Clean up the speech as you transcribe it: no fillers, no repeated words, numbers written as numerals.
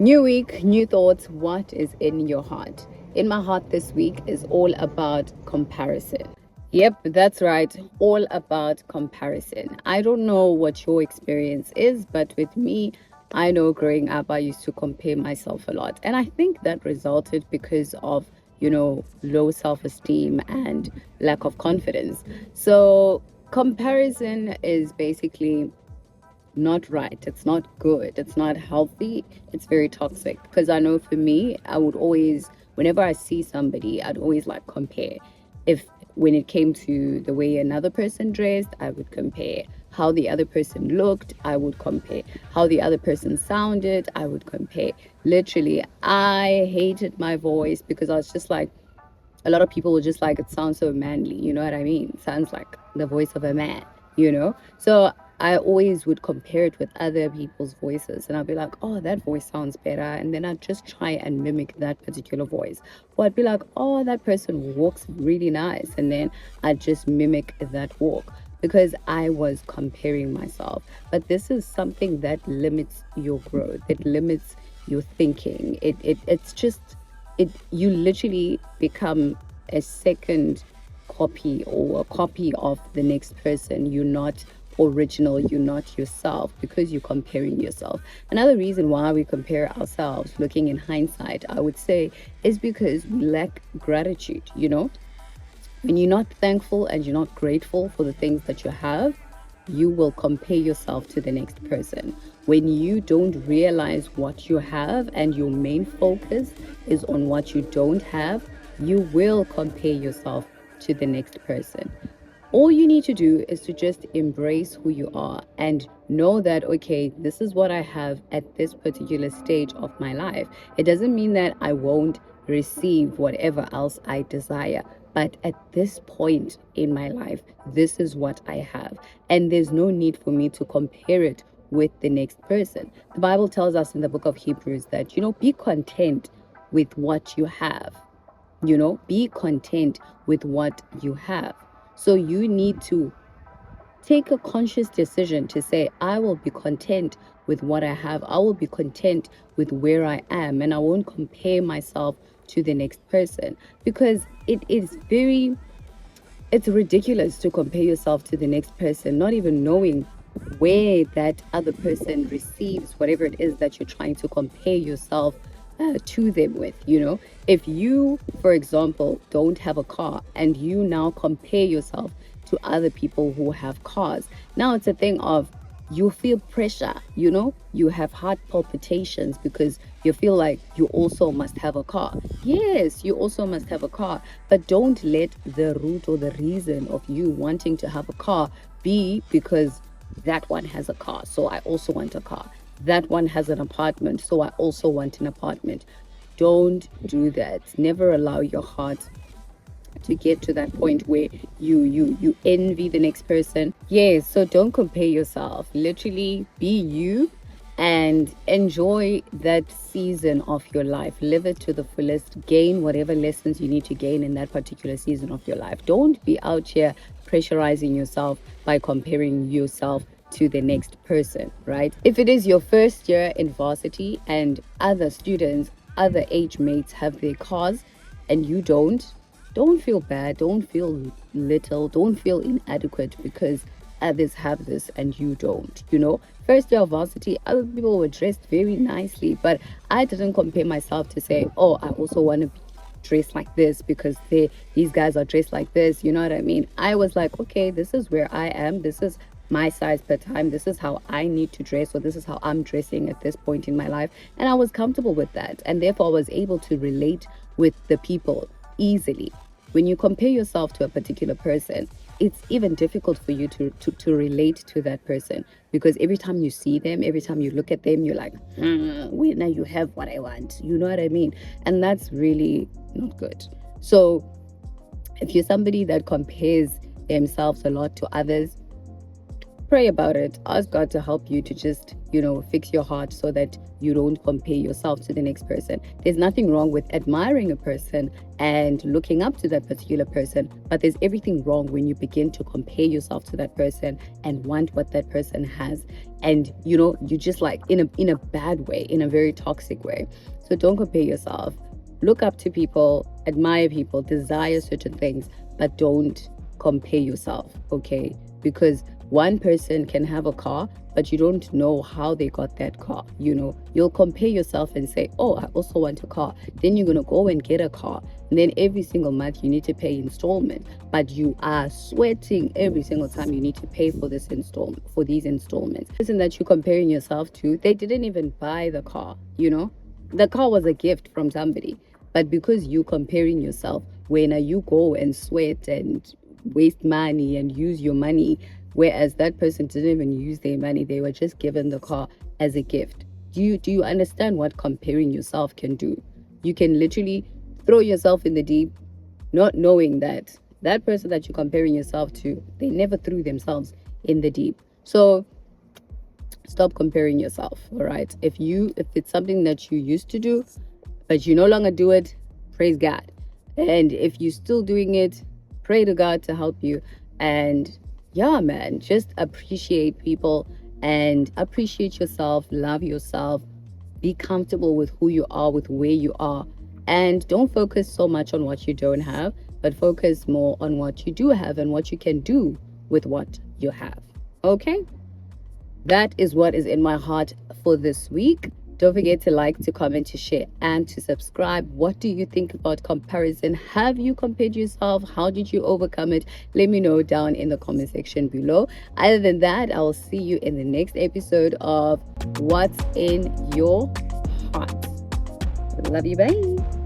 New week, new thoughts. What is in your heart? In my heart this week is all about comparison. Yep, that's right. All about comparison. I don't know what your experience is, but with me, I know growing up, I used to compare myself a lot. And I think that resulted because of, low self esteem and lack of confidence. So, comparison is basically not right. It's not good. It's not healthy. It's very toxic. Because I know for me, I would always, whenever I see somebody, I'd always like compare. If when it came to the way another person dressed, I would compare. How the other person looked, I would compare. How the other person sounded, I would compare. Literally, I hated my voice because I was just like, a lot of people were just like, it sounds so manly, you know what I mean? It sounds like the voice of a man. So I always would compare it with other people's voices, and I'd be like, oh, that voice sounds better. And then I'd just try and mimic that particular voice. Or I'd be like, oh, that person walks really nice. And then I'd just mimic that walk because I was comparing myself. But this is something that limits your growth, it limits your thinking. It's just you literally become a second copy or a copy of the next person. You're not original, you're not yourself because you're comparing yourself. Another reason why we compare ourselves, looking in hindsight, I would say, is because we lack gratitude. When you're not thankful and you're not grateful for the things that you have, you will compare yourself to the next person. When you don't realize what you have and your main focus is on what you don't have, you will compare yourself to the next person. All you need to do is to just embrace who you are and know that, okay, this is what I have at this particular stage of my life. It doesn't mean that I won't receive whatever else I desire. But at this point in my life, this is what I have. And there's no need for me to compare it with the next person. The Bible tells us in the book of Hebrews that, be content with what you have. Be content with what you have. So you need to take a conscious decision to say, I will be content with what I have. I will be content with where I am, and I won't compare myself to the next person, because it's ridiculous to compare yourself to the next person, not even knowing where that other person receives whatever it is that you're trying to compare yourself to them with. If you, for example, don't have a car and you now compare yourself to other people who have cars, now it's a thing of you feel pressure. You have heart palpitations because you feel like you also must have a car. Yes, you also must have a car, but don't let the root or the reason of you wanting to have a car be because that one has a car, so I also want a car. That one has an apartment, so I also want an apartment. Don't do that. Never allow your heart to get to that point where you envy the next person. Yes, so don't compare yourself. Literally be you and enjoy that season of your life. Live it to the fullest. Gain whatever lessons you need to gain in that particular season of your life. Don't be out here pressurizing yourself by comparing yourself to the next person, right? If it is your first year in varsity and other students, other age mates have their cars and you don't feel bad, don't feel little, don't feel inadequate because others have this and you don't. First year of varsity, other people were dressed very nicely, but I didn't compare myself to say, oh, I also want to be dressed like this because these guys are dressed like this. You know what I mean? I was like, okay, this is where I am. This is my size per time. This is how I need to dress, or this is how I'm dressing at this point in my life. And I was comfortable with that. And therefore, I was able to relate with the people easily. When you compare yourself to a particular person, it's even difficult for you to relate to that person, because every time you see them, every time you look at them, you're like, when now you have what I want. You know what I mean? And that's really not good. So if you're somebody that compares themselves a lot to others, pray about it. Ask God to help you to just, fix your heart so that you don't compare yourself to the next person. There's nothing wrong with admiring a person and looking up to that particular person, but there's everything wrong when you begin to compare yourself to that person and want what that person has. And, you just like in a bad way, in a very toxic way. So don't compare yourself. Look up to people, admire people, desire certain things, but don't compare yourself, okay? Because one person can have a car, but you don't know how they got that car. You'll compare yourself and say, oh, I also want a car. Then you're going to go and get a car. And then every single month you need to pay installment, but you are sweating every single time you need to pay for these installments. The person that you're comparing yourself to, they didn't even buy the car, The car was a gift from somebody. But because you comparing yourself, when you go and sweat and waste money and use your money, whereas that person didn't even use their money, they were just given the car as a gift. Do you understand what comparing yourself can do? You can literally throw yourself in the deep, not knowing that that person that you're comparing yourself to, they never threw themselves in the deep. So stop comparing yourself, all right? If it's something that you used to do, but you no longer do it, praise God. And if you're still doing it, pray to God to help you. And yeah, man, just appreciate people and appreciate yourself, love yourself, be comfortable with who you are, with where you are. And don't focus so much on what you don't have, but focus more on what you do have and what you can do with what you have. Okay? That is what is in my heart for this week. Don't forget to like, to comment, to share, and to subscribe. What do you think about comparison? Have you compared yourself? How did you overcome it? Let me know down in the comment section below. Other than that, I will see you in the next episode of What's in Your Heart. Love you, bye.